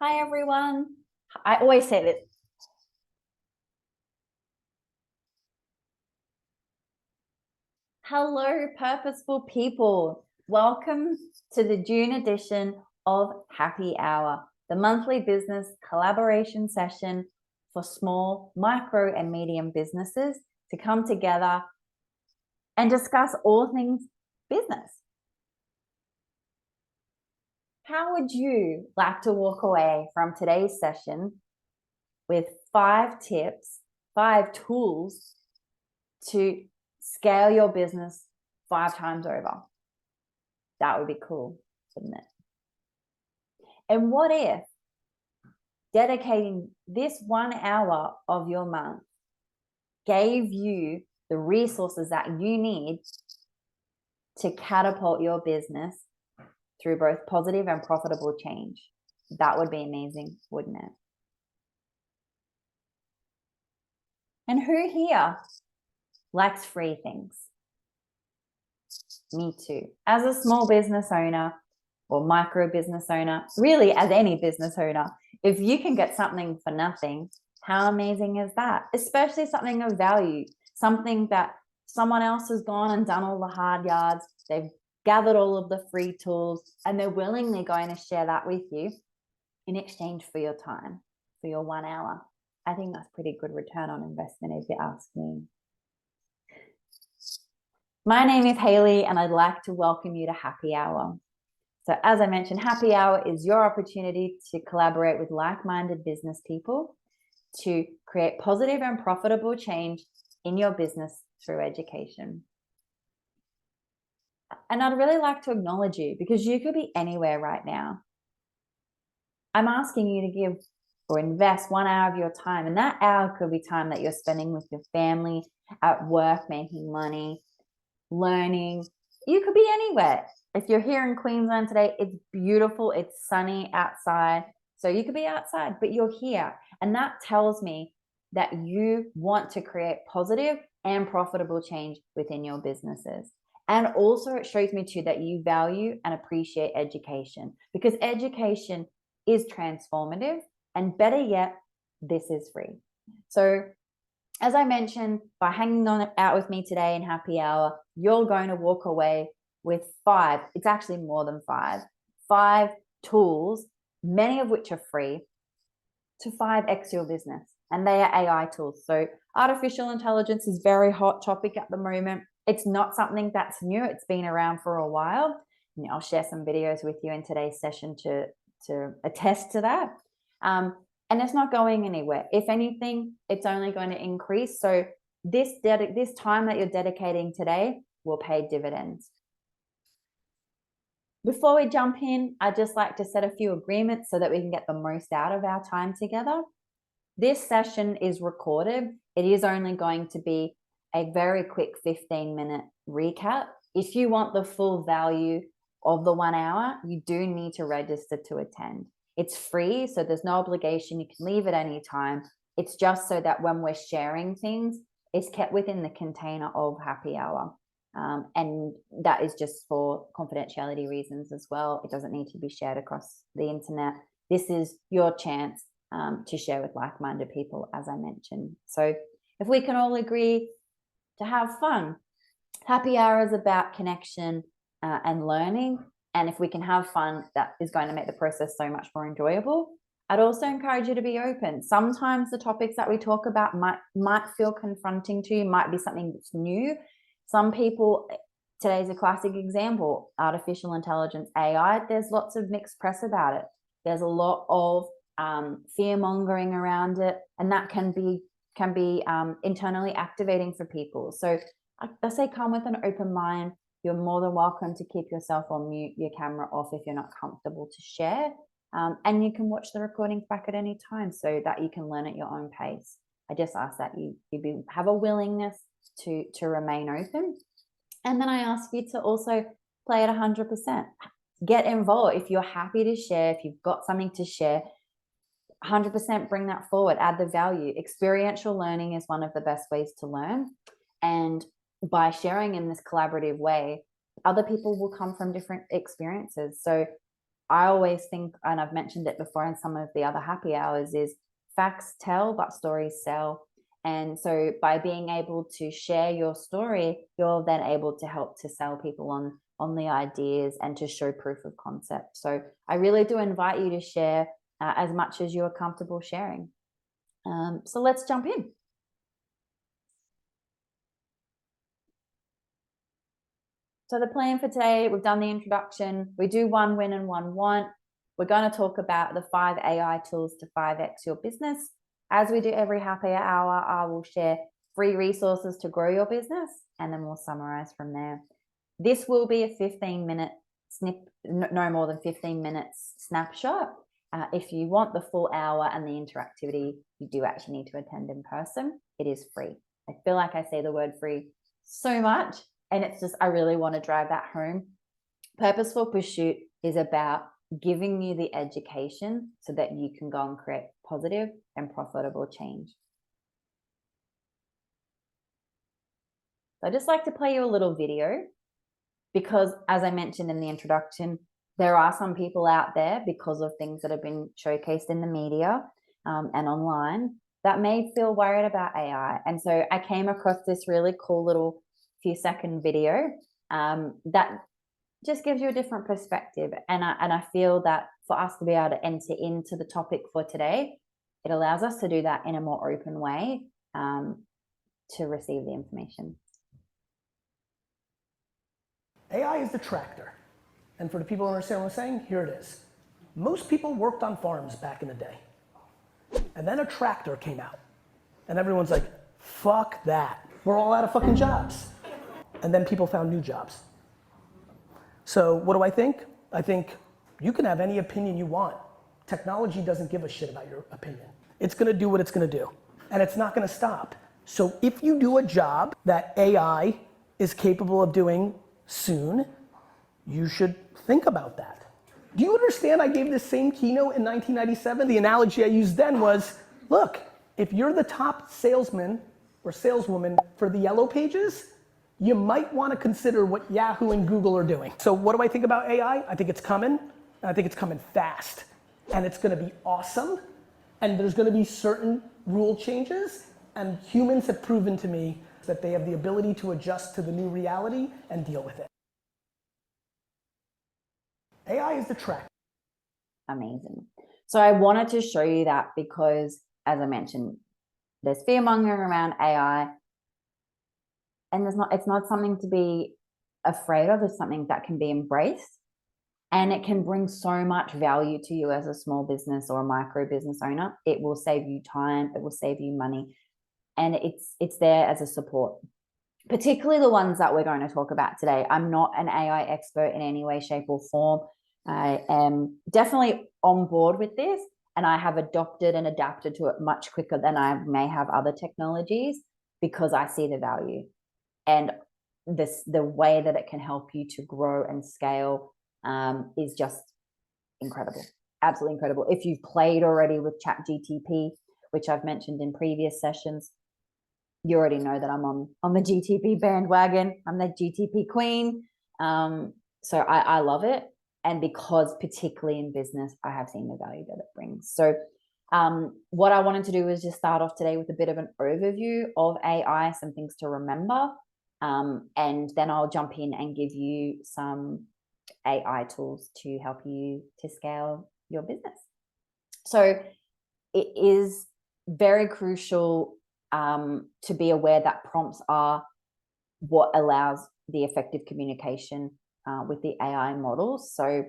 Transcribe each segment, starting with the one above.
Hi, everyone. I always say this. Hello, purposeful people. Welcome to the June edition of Happy Hour, the monthly business collaboration session for small, micro, and medium businesses to come together and discuss all things business. How would you like to walk away from today's session with 5 tips, 5 tools to scale your business 5 times over? That would be cool, wouldn't it? And what if dedicating this 1 hour of your month gave you the resources that you need to catapult your business through both positive and profitable change? That would be amazing, wouldn't it? And who here likes free things? Me too. As a small business owner or micro business owner, really as any business owner, if you can get something for nothing, how amazing is that? Especially something of value, something that someone else has gone and done all the hard yards. They've gathered all of the free tools and they're willingly going to share that with you in exchange for your time, for your 1 hour. I think that's pretty good return on investment if you ask me. My name is Hayley and I'd like to welcome you to Happy Hour. So as I mentioned, Happy Hour is your opportunity to collaborate with like-minded business people to create positive and profitable change in your business through education. And I'd really like to acknowledge you because you could be anywhere right now. I'm asking you to give or invest 1 hour of your time, and that hour could be time that you're spending with your family, at work, making money, learning. You could be anywhere. If you're here in Queensland today, it's beautiful, it's sunny outside. So you could be outside, but you're here. And that tells me that you want to create positive and profitable change within your businesses. And also it shows me too that you value and appreciate education, because education is transformative, and better yet, this is free. So as I mentioned, by hanging out with me today in Happy Hour, you're going to walk away with 5, it's actually more than 5 tools, many of which are free, to 5x your business. And they are AI tools. So artificial intelligence is a very hot topic at the moment. It's not something that's new. It's been around for a while. And I'll share some videos with you in today's session to attest to that. And it's not going anywhere. If anything, it's only going to increase. So this time that you're dedicating today will pay dividends. Before we jump in, I'd just like to set a few agreements so that we can get the most out of our time together. This session is recorded. It is only going to be a very quick 15-minute recap. If you want the full value of the 1 hour, you do need to register to attend. It's free, so there's no obligation. You can leave at any time. It's just so that when we're sharing things, it's kept within the container of Happy Hour. And that is just for confidentiality reasons as well. It doesn't need to be shared across the internet. This is your chance to share with like-minded people, as I mentioned. So if we can all agree to have fun, Happy Hour is about connection and learning. And if we can have fun, that is going to make the process so much more enjoyable. I'd also encourage you to be open. Sometimes the topics that we talk about might feel confronting to you, might be something that's new. Some people, today's a classic example, artificial intelligence, AI, there's lots of mixed press about it. There's a lot of fear mongering around it, and that can be internally activating for people. So I say come with an open mind. You're more than welcome to keep yourself on mute, your camera off if you're not comfortable to share. And you can watch the recordings back at any time so that you can learn at your own pace. I just ask that you have a willingness to remain open. And then I ask you to also play at 100%. Get involved. If you're happy to share, if you've got something to share, 100% bring that forward, add the value. Experiential learning is one of the best ways to learn. And by sharing in this collaborative way, other people will come from different experiences. So I always think, and I've mentioned it before in some of the other happy hours, is facts tell, but stories sell. And so by being able to share your story, you're then able to help to sell people on the ideas and to show proof of concept. So I really do invite you to share as much as you are comfortable sharing. So let's jump in. So the plan for today, we've done the introduction. We do one win and one want. We're going to talk about the 5 AI tools to 5x your business. As we do every happy hour, I will share free resources to grow your business, and then we'll summarize from there. This will be a 15-minute no more than 15 minutes snapshot. If you want the full hour and the interactivity, you do actually need to attend in person. It is free. I feel like I say the word free so much, and it's just, I really want to drive that home. Purposeful Pursuit is about giving you the education so that you can go and create positive and profitable change. So I just like to play you a little video because, as I mentioned in the introduction, there are some people out there, because of things that have been showcased in the media and online, that may feel worried about AI. And so I came across this really cool little few-second video that just gives you a different perspective. And I feel that for us to be able to enter into the topic for today, it allows us to do that in a more open way to receive the information. AI is the tractor. And for the people who understand what I'm saying, here it is. Most people worked on farms back in the day. And then a tractor came out. And everyone's like, fuck that. We're all out of fucking jobs. And then people found new jobs. So what do I think? I think you can have any opinion you want. Technology doesn't give a shit about your opinion. It's gonna do what it's gonna do. And it's not gonna stop. So if you do a job that AI is capable of doing soon, you should think about that. Do you understand I gave this same keynote in 1997? The analogy I used then was, look, if you're the top salesman or saleswoman for the Yellow Pages, you might want to consider what Yahoo and Google are doing. So what do I think about AI? I think it's coming, and I think it's coming fast. And it's gonna be awesome, and there's gonna be certain rule changes, and humans have proven to me that they have the ability to adjust to the new reality and deal with it. AI is the track. Amazing. So I wanted to show you that because, as I mentioned, there's fear mongering around AI, and it's not something to be afraid of. It's something that can be embraced, and it can bring so much value to you as a small business or a micro business owner. It will save you time, it will save you money, and it's there as a support. Particularly the ones that we're going to talk about today. I'm not an AI expert in any way, shape, or form. I am definitely on board with this, and I have adopted and adapted to it much quicker than I may have other technologies because I see the value and the way that it can help you to grow and scale is just incredible, absolutely incredible. If you've played already with ChatGTP, which I've mentioned in previous sessions, you already know that I'm on the GTP bandwagon. I'm the GTP queen. So I love it. And because particularly in business, I have seen the value that it brings. So what I wanted to do was just start off today with a bit of an overview of AI, some things to remember. And then I'll jump in and give you some AI tools to help you to scale your business. So it is very crucial to be aware that prompts are what allows the effective communication with the AI models. So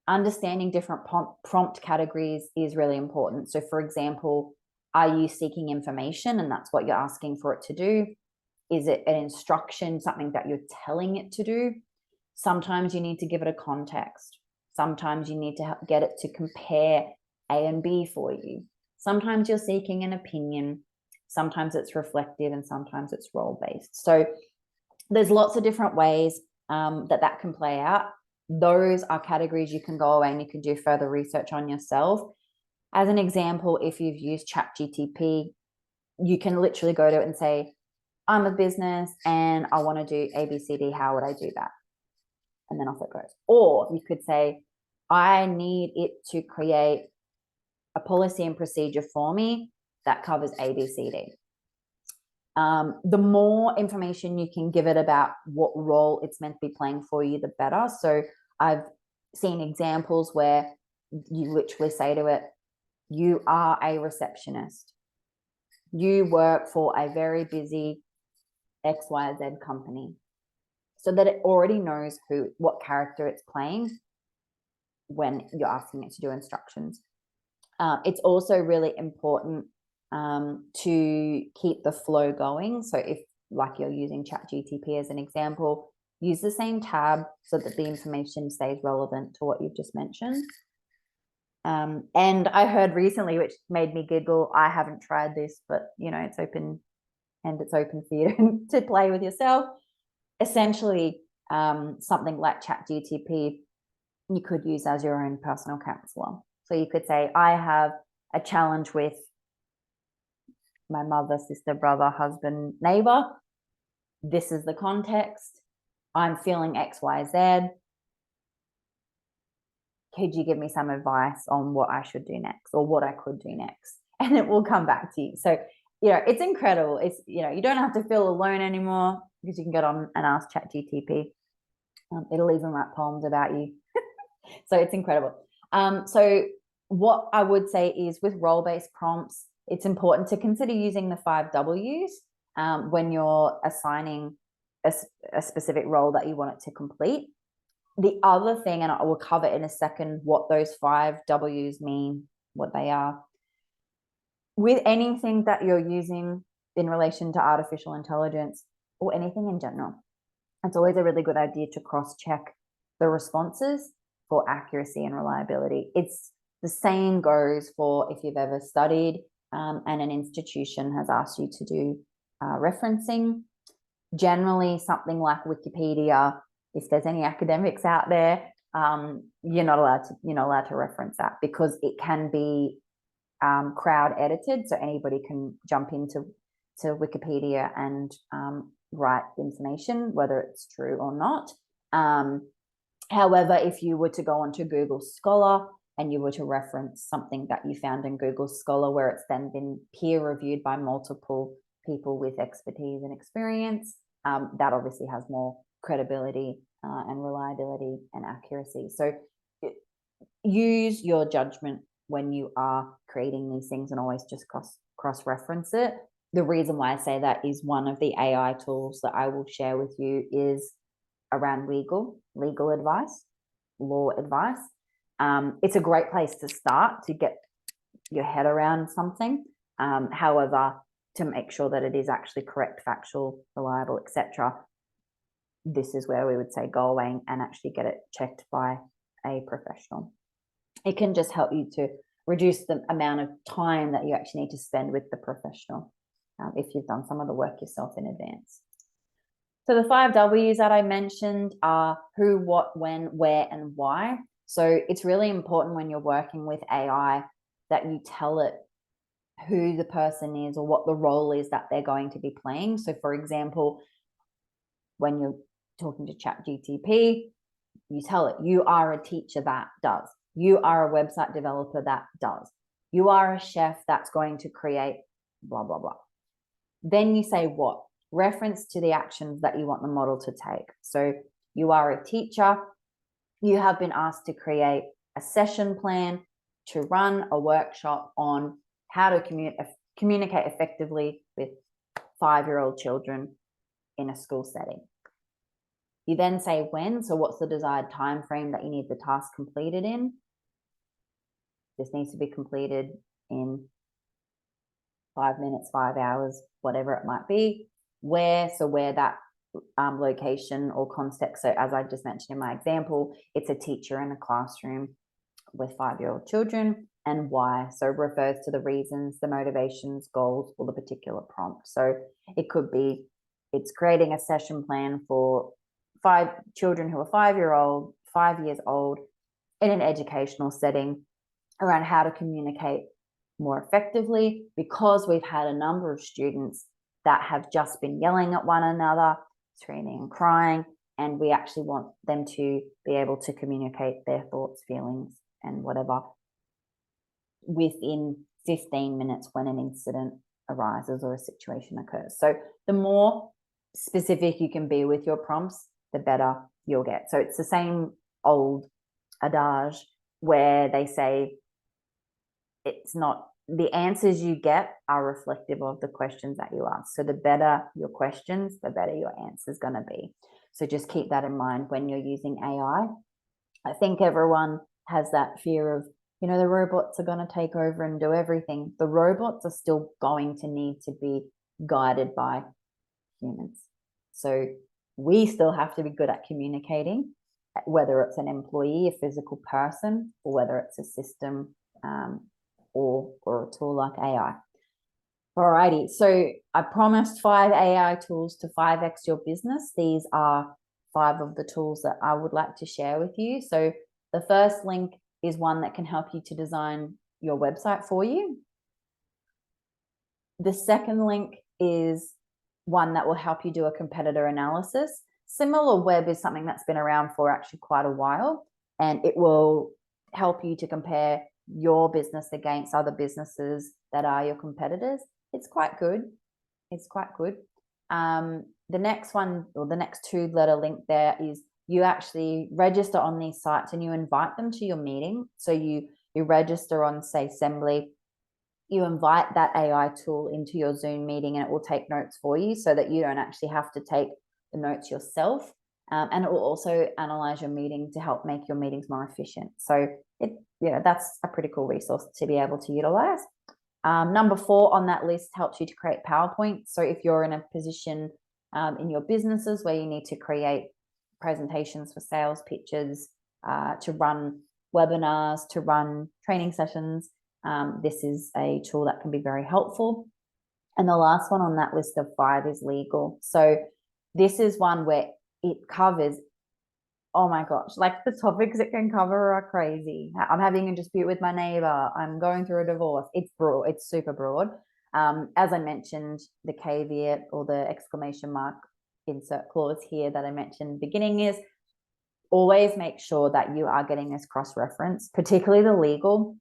understanding different prompt categories is really important. So for example, are you seeking information and that's what you're asking for it to do? Is it an instruction, something that you're telling it to do? Sometimes you need to give it a context. Sometimes you need to get it to compare A and B for you. Sometimes you're seeking an opinion. Sometimes it's reflective and sometimes it's role-based. So there's lots of different ways that can play out. Those are categories you can go away and you can do further research on yourself. As an example, if you've used ChatGTP, you can literally go to it and say, I'm a business and I want to do ABCD. How would I do that? And then off it goes. Or you could say, I need it to create a policy and procedure for me that covers A, B, C, D. The more information you can give it about what role it's meant to be playing for you, the better. So I've seen examples where you literally say to it, you are a receptionist. You work for a very busy XYZ company, so that it already knows what character it's playing when you're asking it to do instructions. It's also really important to keep the flow going. So if, like, you're using ChatGTP as an example, use the same tab so that the information stays relevant to what you've just mentioned. And I heard recently, which made me giggle, I haven't tried this, but it's open, and it's open for you to play with yourself. Essentially, something like ChatGTP, you could use as your own personal counselor. So you could say, I have a challenge with my mother, sister, brother, husband, neighbor. This is the context. I'm feeling X, Y, Z. Could you give me some advice on what I should do next, or what I could do next? And it will come back to you. So, it's incredible. It's, you don't have to feel alone anymore, because you can get on and ask ChatGTP. It'll even write poems about you. So it's incredible. So what I would say is, with role-based prompts, it's important to consider using the 5 Ws when you're assigning a specific role that you want it to complete. The other thing, and I will cover in a second what those 5 Ws mean, what they are. With anything that you're using in relation to artificial intelligence, or anything in general, it's always a really good idea to cross-check the responses for accuracy and reliability. It's the same goes for if you've ever studied and an institution has asked you to do referencing. Generally, something like Wikipedia, if there's any academics out there, you're not allowed to reference that, because it can be crowd edited, so anybody can jump into Wikipedia and write information, whether it's true or not. However, if you were to go onto Google Scholar and you were to reference something that you found in Google Scholar, where it's then been peer reviewed by multiple people with expertise and experience, that obviously has more credibility and reliability and accuracy. So use your judgment when you are creating these things, and always just cross-reference it. The reason why I say that is one of the AI tools that I will share with you is around legal advice, law advice. It's a great place to start to get your head around something. However, to make sure that it is actually correct, factual, reliable, etc., this is where we would say go away and actually get it checked by a professional. It can just help you to reduce the amount of time that you actually need to spend with the professional if you've done some of the work yourself in advance. So the 5 Ws that I mentioned are who, what, when, where, and why. So it's really important when you're working with AI that you tell it who the person is, or what the role is that they're going to be playing. So for example, when you're talking to ChatGTP, you tell it, you are a teacher that does. You are a website developer that does. You are a chef that's going to create blah, blah, blah. Then you say what? Reference to the actions that you want the model to take. So you are a teacher. You have been asked to create a session plan to run a workshop on how to communicate effectively with 5-year-old children in a school setting. You then say when, so what's the desired time frame that you need the task completed in? This needs to be completed in 5 minutes, 5 hours, whatever it might be. Where, so where that location or context. So as I just mentioned in my example, it's a teacher in a classroom with 5-year-old children. And why, so refers to the reasons, the motivations, goals, or the particular prompt. So it could be, it's creating a session plan for 5 children who are 5 years old in an educational setting around how to communicate more effectively, because we've had a number of students that have just been yelling at one another, screaming and crying, and we actually want them to be able to communicate their thoughts, feelings, and whatever within 15 minutes when an incident arises or a situation occurs. So the more specific you can be with your prompts, the better you'll get. So it's the same old adage where they say it's not, the answers you get are reflective of the questions that you ask. So the better your questions, the better your answer is going to be. So just keep that in mind when you're using AI. I think everyone has that fear of, the robots are going to take over and do everything. The robots are still going to need to be guided by humans. So we still have to be good at communicating, whether it's an employee, a physical person, or whether it's a system or a tool like AI. Alrighty, so I promised 5 AI tools to 5x your business. These are 5 of the tools that I would like to share with you. So the first link is one that can help you to design your website for you. The second link is one that will help you do a competitor analysis. SimilarWeb is something that's been around for actually quite a while, and it will help you to compare your business against other businesses that are your competitors. It's quite good. It's quite good. The next one, or the next 2-letter link there, is you actually register on these sites and you invite them to your meeting. So you register on, say, Assembly. You invite that AI tool into your Zoom meeting and it will take notes for you so that you don't actually have to take the notes yourself. And it will also analyze your meeting to help make your meetings more efficient. So that's a pretty cool resource to be able to utilize. Number 4 on that list helps you to create PowerPoint. So if you're in a position in your businesses where you need to create presentations for sales pitches, to run webinars, to run training sessions, this is a tool that can be very helpful. And the last one on that list of 5 is legal. So this is one where it covers, oh my gosh, like the topics it can cover are crazy. I'm having a dispute with my neighbor. I'm going through a divorce. It's broad. It's super broad. As I mentioned, the caveat or the exclamation mark insert clause here that I mentioned beginning is always make sure that you are getting this cross-reference, particularly the legal,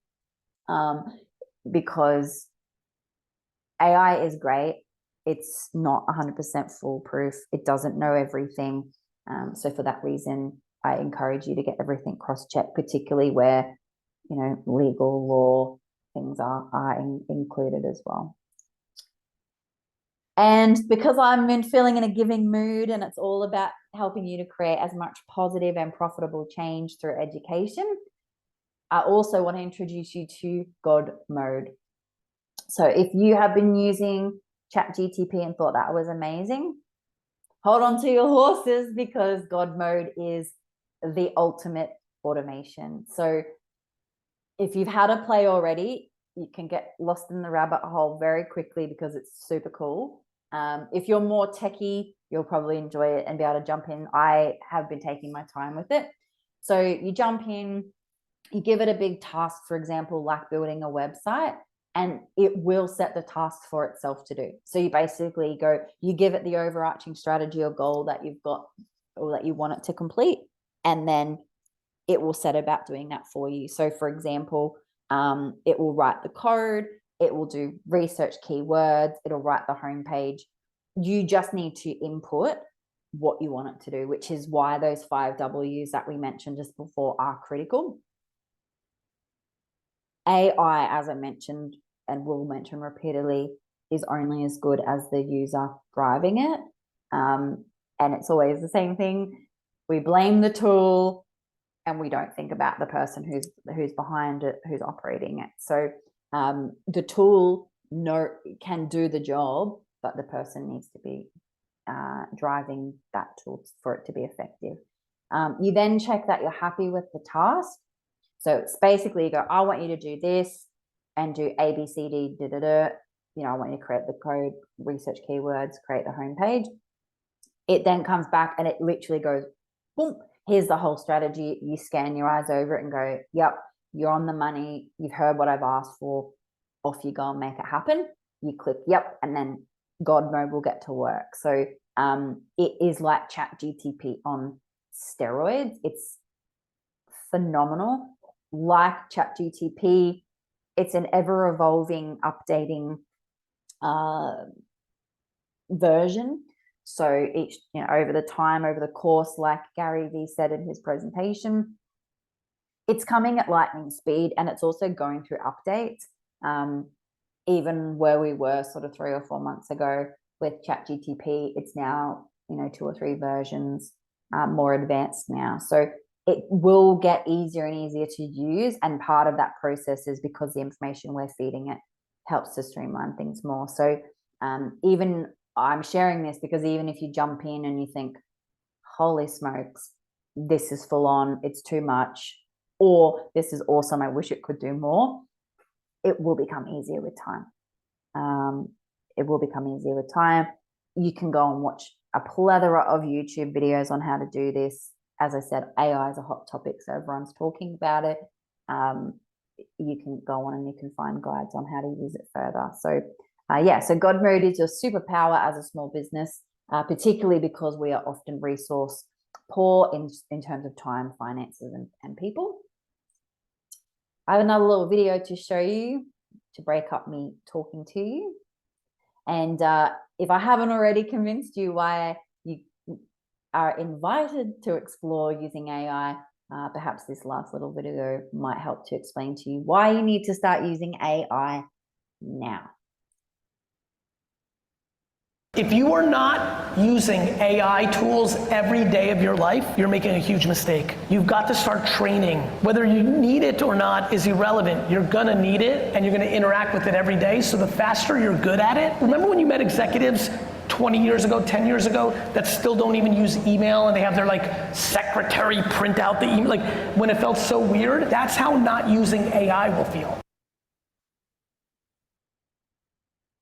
because AI is great. It's not 100% foolproof. It doesn't know everything. So for that reason, I encourage you to get everything cross-checked, particularly where, legal law things are included as well. And because I'm feeling in a giving mood and it's all about helping you to create as much positive and profitable change through education, I also want to introduce you to God Mode. So if you have been using ChatGTP and thought that was amazing, hold on to your horses, because God Mode is the ultimate automation. So if you've had a play already, you can get lost in the rabbit hole very quickly because it's super cool. If you're more techie, you'll probably enjoy it and be able to jump in. I have been taking my time with it. So you jump in, you give it a big task, for example, like building a website, and it will set the task for itself to do. So you basically you give it the overarching strategy or goal that you've got or that you want it to complete, and then it will set about doing that for you. So for example, it will write the code, it will do research keywords, it'll write the homepage. You just need to input what you want it to do, which is why those 5 W's that we mentioned just before are critical. AI, as I mentioned and will mention repeatedly, is only as good as the user driving it. And it's always the same thing. We blame the tool and we don't think about the person who's behind it, who's operating it. So the tool can do the job, but the person needs to be driving that tool for it to be effective. You then check that you're happy with the task. So it's basically you go, I want you to do this and do A, B, C, D, da, da, da. I want you to create the code, research keywords, create the homepage. It then comes back and it literally goes, boom, here's the whole strategy. You scan your eyes over it and go, yep, you're on the money. You've heard what I've asked for. Off you go and make it happen. You click, yep, and then God Mode will get to work. So it is like ChatGTP on steroids. It's phenomenal. Like ChatGTP, it's an ever evolving, updating version. So each, over the time, over the course, like Gary Vee said in his presentation, it's coming at lightning speed, and it's also going through updates. Even where we were sort of 3 or 4 months ago with ChatGTP, it's now 2 or 3 versions more advanced now. So it will get easier and easier to use, and part of that process is because the information we're feeding it helps to streamline things more. So even I'm sharing this because even if you jump in and you think, holy smokes, this is full on, it's too much, or this is awesome, I wish it could do more, it will become easier with time. It will become easier with time. You can go and watch a plethora of YouTube videos on how to do this. As I said, AI is a hot topic, so everyone's talking about it. You can go on and you can find guides on how to use it further. So so God Mode is your superpower as a small business, particularly because we are often resource poor in terms of time, finances, and people. I have another little video to show you to break up me talking to you. And if I haven't already convinced you why you are invited to explore using AI, perhaps this last little video might help to explain to you why you need to start using AI now. If you are not using AI tools every day of your life, you're making a huge mistake. You've got to start training. Whether you need it or not is irrelevant. You're gonna need it, and you're gonna interact with it every day, so the faster you're good at it. Remember when you met executives 20 years ago, 10 years ago, that still don't even use email, and they have their secretary print out the email, when it felt so weird? That's how not using AI will feel.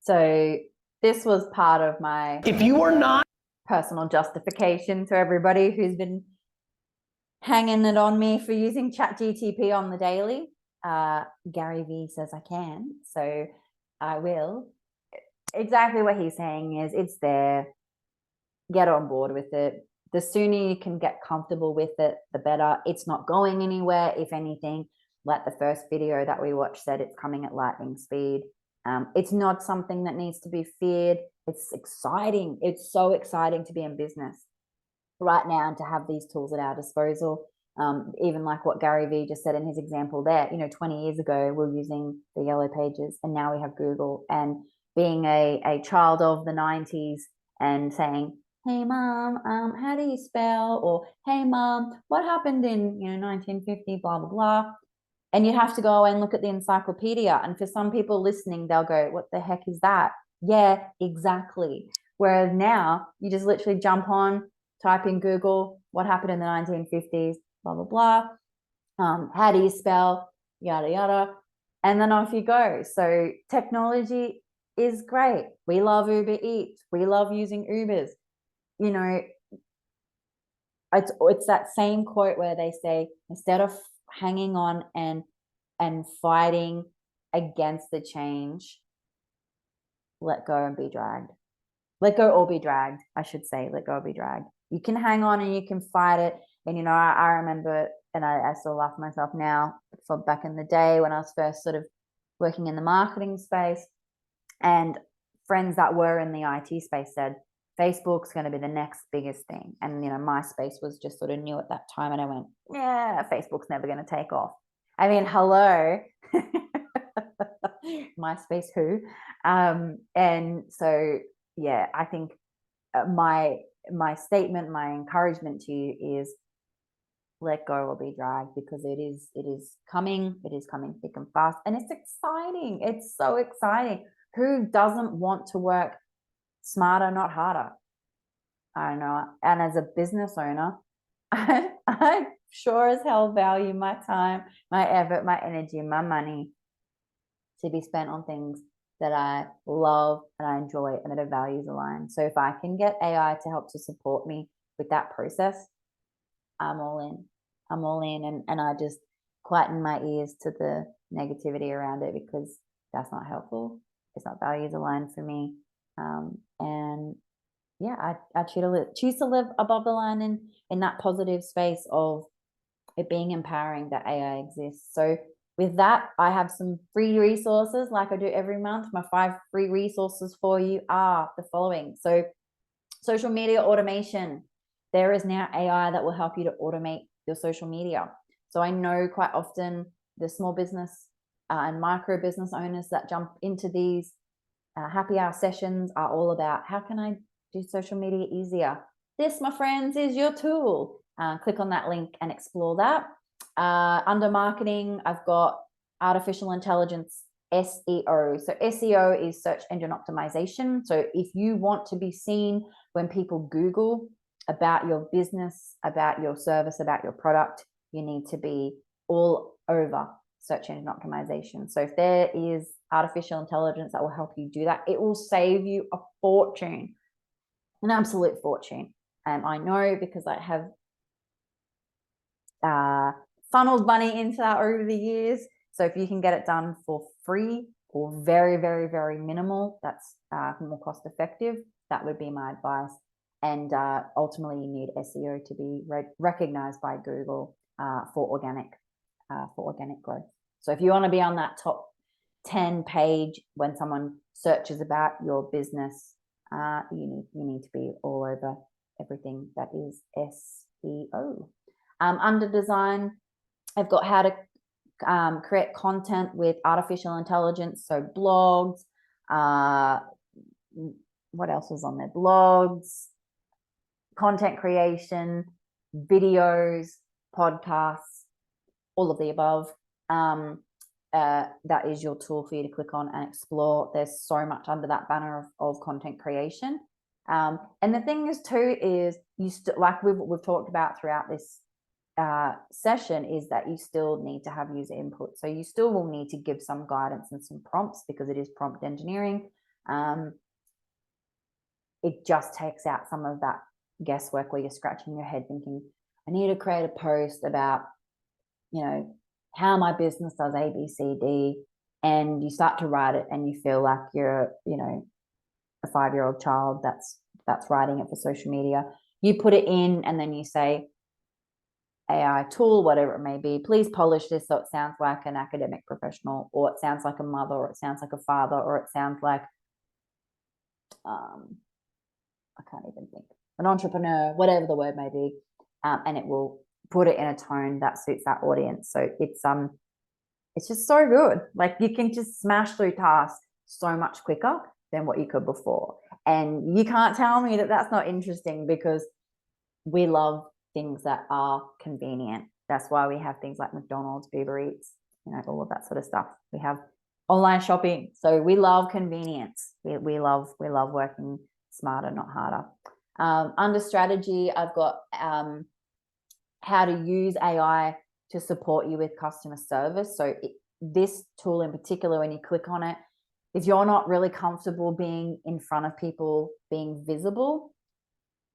So this was part of my personal justification to everybody who's been hanging it on me for using ChatGTP on the daily. Gary Vee says I can, so I will. Exactly what he's saying is it's there. Get on board with it. The sooner you can get comfortable with it, the better. It's not going anywhere. If anything, like the first video that we watched said, it's coming at lightning speed. It's not something that needs to be feared. It's exciting. It's so exciting to be in business right now and to have these tools at our disposal. Even like what Gary Vee just said in his example there, 20 years ago, we were using the Yellow Pages, and now we have Google. And being a child of the 90s and saying, hey mom, how do you spell? Or hey mom, what happened in 1950, blah, blah, blah. And you have to go and look at the encyclopedia. And for some people listening, they'll go, what the heck is that? Yeah, exactly. Whereas now you just literally jump on, type in Google, what happened in the 1950s, blah, blah, blah. How do you spell? Yada, yada. And then off you go. So technology is great. We love Uber Eats. We love using Ubers. It's that same quote where they say, instead of hanging on and fighting against the change, let go and be dragged. Let go or be dragged, I should say. Let go or be dragged. You can hang on and you can fight it. And I remember, and I still laugh at myself now, for back in the day when I was first sort of working in the marketing space, and friends that were in the IT space said, Facebook's going to be the next biggest thing. And, MySpace was just sort of new at that time. And I went, yeah, Facebook's never going to take off. I mean, hello, MySpace who? And so, yeah, I think my statement, my encouragement to you is let go or be dragged, because it is coming thick and fast. And it's exciting. It's so exciting. Who doesn't want to work smarter, not harder? I don't know. And as a business owner, I sure as hell value my time, my effort, my energy, my money to be spent on things that I love and I enjoy and that are values aligned. So if I can get AI to help to support me with that process, I'm all in. I'm all in. And I just quieten my ears to the negativity around it, because that's not helpful. It's not values aligned for me. And I choose to live above the line in that positive space of it being empowering that AI exists. So with that, I have some free resources like I do every month. My 5 free resources for you are the following. So social media automation. There is now AI that will help you to automate your social media. So I know quite often the small business and micro business owners that jump into these happy hour sessions are all about how can I do social media easier. This, my friends, is your tool. Click on that link and explore that. Under marketing, I've got artificial intelligence SEO. So SEO is search engine optimization. So if you want to be seen when people Google about your business, about your service, about your product, you need to be all over search engine optimization. So if there is artificial intelligence that will help you do that, it will save you a fortune, an absolute fortune. I know because I have funneled money into that over the years. So if you can get it done for free or very, very, very minimal, that's more cost effective. That would be my advice. And ultimately, you need SEO to be recognized by Google for organic growth. So if you want to be on that top 10 page when someone searches about your business, you need to be all over everything that is SEO. Under design, I've got how to create content with artificial intelligence. So blogs, what else was on there? Blogs, content creation, videos, podcasts, all of the above. That is your tool for you to click on and explore. There's so much under that banner of content creation. And the thing is too is like we've talked about throughout this session is that you still need to have user input. So you still will need to give some guidance and some prompts because it is prompt engineering. It just takes out some of that guesswork where you're scratching your head thinking, I need to create a post about, how my business does A, B, C, D, and you start to write it and you feel like you're, a 5-year-old child that's writing it for social media. You put it in and then you say, AI tool, whatever it may be, please polish this so it sounds like an academic professional, or it sounds like a mother, or it sounds like a father, or it sounds like, I can't even think, an entrepreneur, whatever the word may be, and it will put it in a tone that suits that audience. So it's just so good. Like you can just smash through tasks so much quicker than what you could before. And you can't tell me that that's not interesting because we love things that are convenient. That's why we have things like McDonald's, Uber Eats, all of that sort of stuff. We have online shopping. So we love convenience. We love working smarter, not harder. Under strategy, I've got how to use AI to support you with customer service. So this tool in particular, when you click on it, if you're not really comfortable being in front of people, being visible,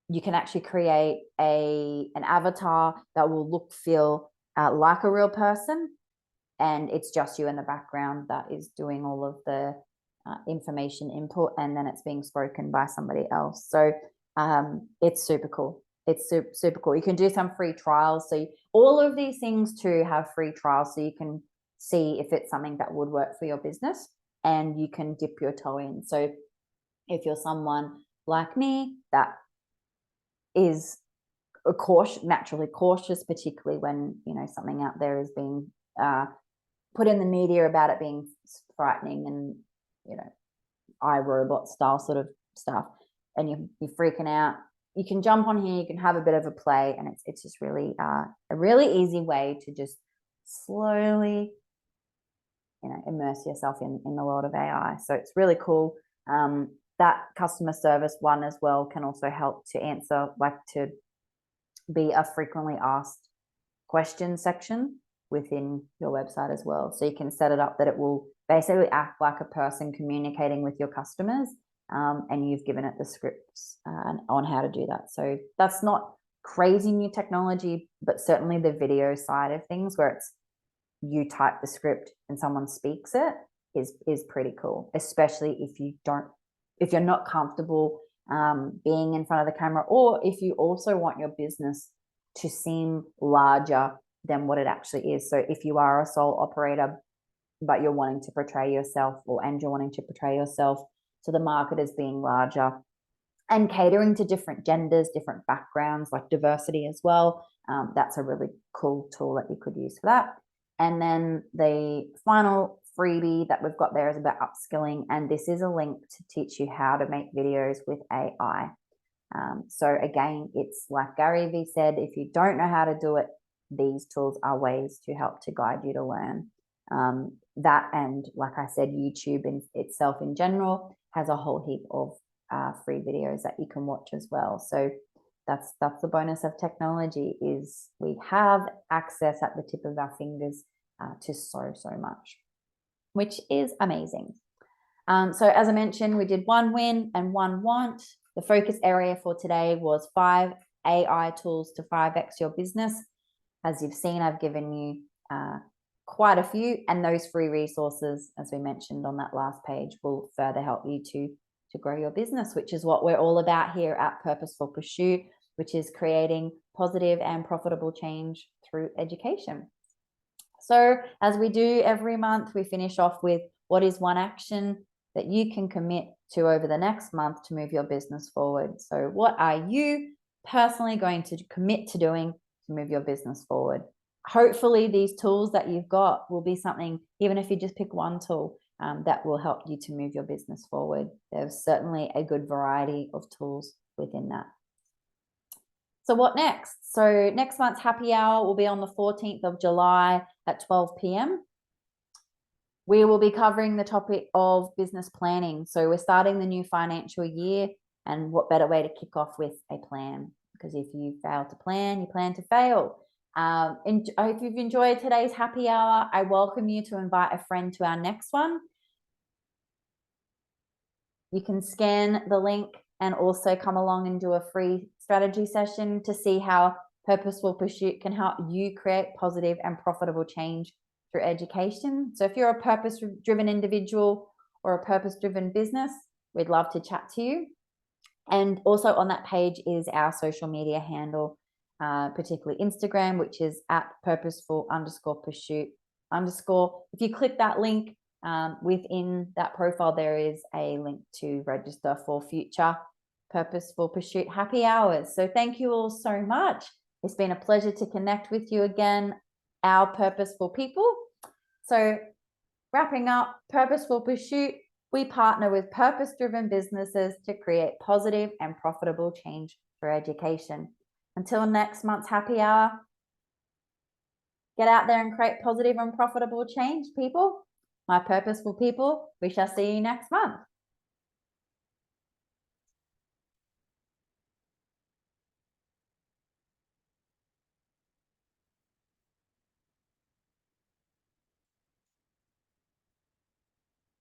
you can actually create an avatar that will feel like a real person, and it's just you in the background that is doing all of the information input, and then it's being spoken by somebody else. So it's super cool. It's super cool. You can do some free trials. So all of these things too have free trials, so you can see if it's something that would work for your business, and you can dip your toe in. So if you're someone like me that is naturally cautious, particularly when something out there is being put in the media about it being frightening and iRobot style sort of stuff, and you're freaking out, you can jump on here, you can have a bit of a play, and it's just really a really easy way to just slowly immerse yourself in the world of AI. So it's really cool. That customer service one as well can also help to answer, like to be a frequently asked question section within your website as well. So you can set it up that it will basically act like a person communicating with your customers, and you've given it the scripts on how to do that. So that's not crazy new technology, but certainly the video side of things where it's you type the script and someone speaks it is pretty cool, especially if you're not comfortable being in front of the camera, or if you also want your business to seem larger than what it actually is. So if you are a sole operator, but you're wanting to portray yourself, and you're wanting to portray yourself to the market as being larger, and catering to different genders, different backgrounds, like diversity as well. That's a really cool tool that you could use for that. And then the final freebie that we've got there is about upskilling. And this is a link to teach you how to make videos with AI. So again, it's like Gary Vee said, if you don't know how to do it, these tools are ways to help to guide you to learn. That, and like I said, YouTube in itself in general has a whole heap of free videos that you can watch as well. So that's the bonus of technology, is we have access at the tip of our fingers to so much, which is amazing. So as I mentioned, we did 1 win and 1 want. The focus area for today was 5 AI tools to 5x your business. As you've seen, I've given you quite a few, and those free resources, as we mentioned on that last page, will further help you to grow your business, which is what we're all about here at Purposeful Pursuit, which is creating positive and profitable change through education. So as we do every month, we finish off with what is one action that you can commit to over the next month to move your business forward. So what are you personally going to commit to doing to move your business forward? Hopefully these tools that you've got will be something, even if you just pick one tool, that will help you to move your business forward. There's certainly a good variety of tools within that. So what next? So next month's happy hour will be on the 14th of July at 12 p.m. We will be covering the topic of business planning. So we're starting the new financial year, and what better way to kick off with a plan? Because if you fail to plan, you plan to fail. If you've enjoyed today's happy hour, I welcome you to invite a friend to our next one. You can scan the link and also come along and do a free strategy session to see how Purposeful Pursuit can help you create positive and profitable change through education. So if you're a purpose-driven individual or a purpose-driven business, we'd love to chat to you. And also on that page is our social media handle, particularly Instagram, which is at purposeful_pursuit_. If you click that link, within that profile, there is a link to register for future Purposeful Pursuit happy hours. So thank you all so much. It's been a pleasure to connect with you again, our purposeful people. So wrapping up, Purposeful Pursuit, we partner with purpose-driven businesses to create positive and profitable change through education. Until next month's happy hour, get out there and create positive and profitable change, people. My purposeful people, we shall see you next month.